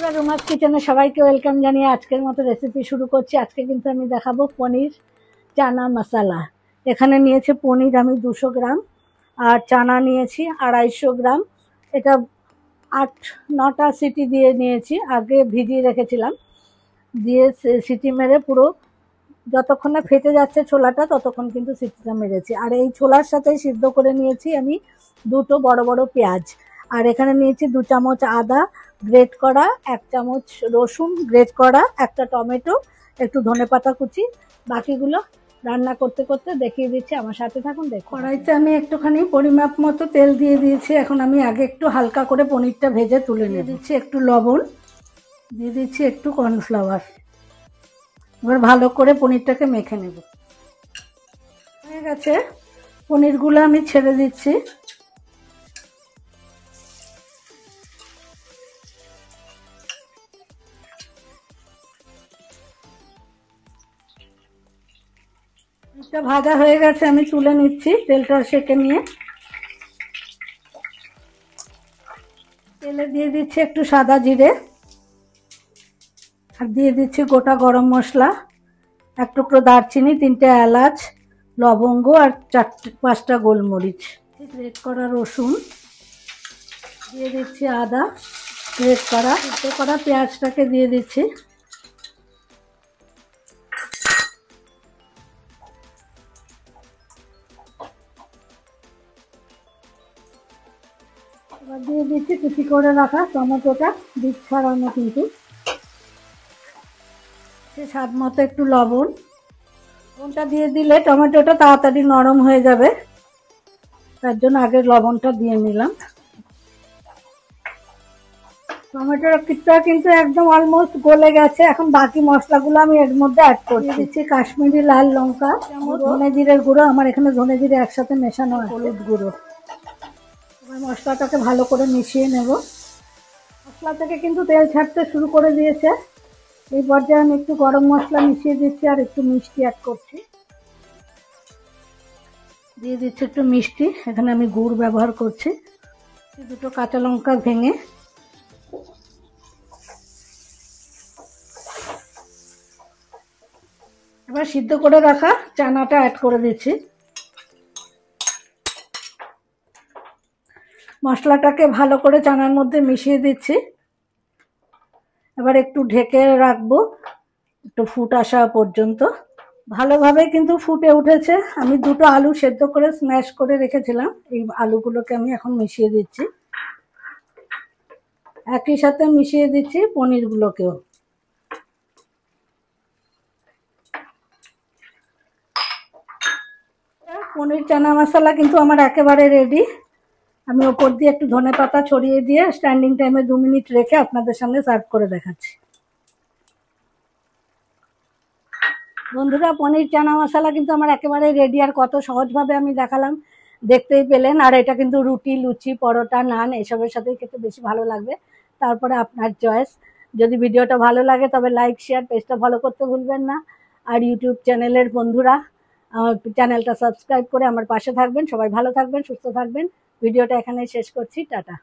বন্ধুরা, রুমাস কিচেনে সবাইকে ওয়েলকাম জানিয়ে আজকের মতো রেসিপি শুরু করছি। আজকে কিন্তু আমি দেখাবো পনির চানা মশলা। এখানে নিয়েছে পনির আমি 200 গ্রাম, আর চানা নিয়েছি 250 গ্রাম। এটা 8-9টা সিটি দিয়ে নিয়েছি, আগে ভিজিয়ে রেখেছিলাম, দিয়ে সিটি মেরে পুরো যতক্ষণ না ফেটে যাচ্ছে ছোলাটা ততক্ষণ কিন্তু সিটিটা মেরেছি। আর এই ছোলার সাথেই সিদ্ধ করে নিয়েছি আমি 2টো বড় বড় পেঁয়াজ, আর এখানে নিয়েছি 2 চামচ আদা গ্রেট করা, 1 চামচ রসুন গ্রেট করা, একটা টমেটো, একটু ধনেপাতা কুচি। বাকিগুলো রান্না করতে করতে দেখিয়ে দিচ্ছি, আমার সাথে থাকুন। দেখুন, কড়াইতে আমি একটুখানি পরিমাপ মতো তেল দিয়ে দিয়েছি। এখন আমি আগে একটু হালকা করে পনিরটা ভেজে তুলে নিয়ে দিচ্ছি। একটু লবণ দিয়ে দিচ্ছি, একটু কর্নফ্লাওয়ার। এবার ভালো করে পনিরটাকে মেখে নেব। হয়ে গেছে, পনিরগুলো আমি ছেড়ে দিচ্ছি। এটা ভাজা হয়ে গেছে, আমি তুলে নিচ্ছি তেলটা সেঁকে নিয়ে। তেলে দিয়ে দিচ্ছি একটু সাদা জিরে, আর দিয়ে দিচ্ছি গোটা গরম মশলা, 1 টুকরো দারচিনি, 3টে এলাচ, লবঙ্গ, আর 4-5টা গোলমরিচ, গ্রেট করা রসুন, দিয়ে দিচ্ছি আদা গ্রেট করা, সিদ্ধ করা পেঁয়াজটাকে দিয়ে দিচ্ছি। এবার দিয়ে দিচ্ছি কুচি করে রাখা টমেটোটা, বীজ ছাড়ানো কিন্তু। স্বাদ মতো একটু লবণ, লবণটা দিয়ে দিলে টমেটোটা তাড়াতাড়ি নরম হয়ে যাবে, তার জন্য আগে লবণটা দিয়ে নিলাম। টমেটোটা কিন্তু একদম অলমোস্ট গলে গেছে। এখন বাকি মশলাগুলো আমি এর মধ্যে অ্যাড করে দিচ্ছি। কাশ্মীরি লাল লঙ্কা, ধনে জিরের গুঁড়ো, আমার এখানে ধনে জিরে একসাথে মেশানো আছে, হলুদ গুঁড়ো। এবার মশলাটাকে ভালো করে মিশিয়ে নেব। মশলা থেকে কিন্তু তেল ছাড়তে শুরু করে দিয়েছে। এই পর্যায়ে আমি একটু গরম মশলা মিশিয়ে দিচ্ছি, আর একটু মিষ্টি অ্যাড করছি। দিয়ে দিচ্ছি একটু মিষ্টি, এখানে আমি গুড় ব্যবহার করছি। 2টো কাঁচা লঙ্কা ভেঙে, এবার সিদ্ধ করে রাখা চানাটা অ্যাড করে দিচ্ছি। মশলাটাকে ভালো করে চানার মধ্যে মিশিয়ে দিচ্ছি। এবার একটু ঢেকে রাখবো একটু ফুট আসা পর্যন্ত। ভালোভাবে কিন্তু ফুটে উঠেছে। আমি 2টো আলু সেদ্ধ করে স্ম্যাশ করে রেখেছিলাম, এই আলুগুলোকে আমি এখন মিশিয়ে দিচ্ছি। একই সাথে মিশিয়ে দিচ্ছি পনিরগুলোকেও। পনির চানা মশলা কিন্তু আমার একেবারে রেডি। আমি ওপর দিয়ে একটু ধনেপাতা ছড়িয়ে দিয়ে স্ট্যান্ডিং টাইমে 2 মিনিট রেখে আপনাদের সামনে সার্ভ করে দেখাচ্ছি। বন্ধুরা, পনির চানা মশলা কিন্তু আমার একেবারে রেডি, আর কত সহজভাবে আমি দেখালাম দেখতেই পেলেন। আর এটা কিন্তু রুটি, লুচি, পরোটা, নান এসবের সাথেই খেতে বেশি ভালো লাগবে। তারপরে আপনার চয়েস। যদি ভিডিওটা ভালো লাগে তবে লাইক, শেয়ার, পেজটা ফলো করতে ভুলবেন না। আর ইউটিউব চ্যানেলের বন্ধুরা চ্যানেলটা সাবস্ক্রাইব করে আমার পাশে থাকবেন। সবাই ভালো থাকবেন, সুস্থ থাকবেন। ভিডিওটা এখানেই শেষ করছি, টাটা।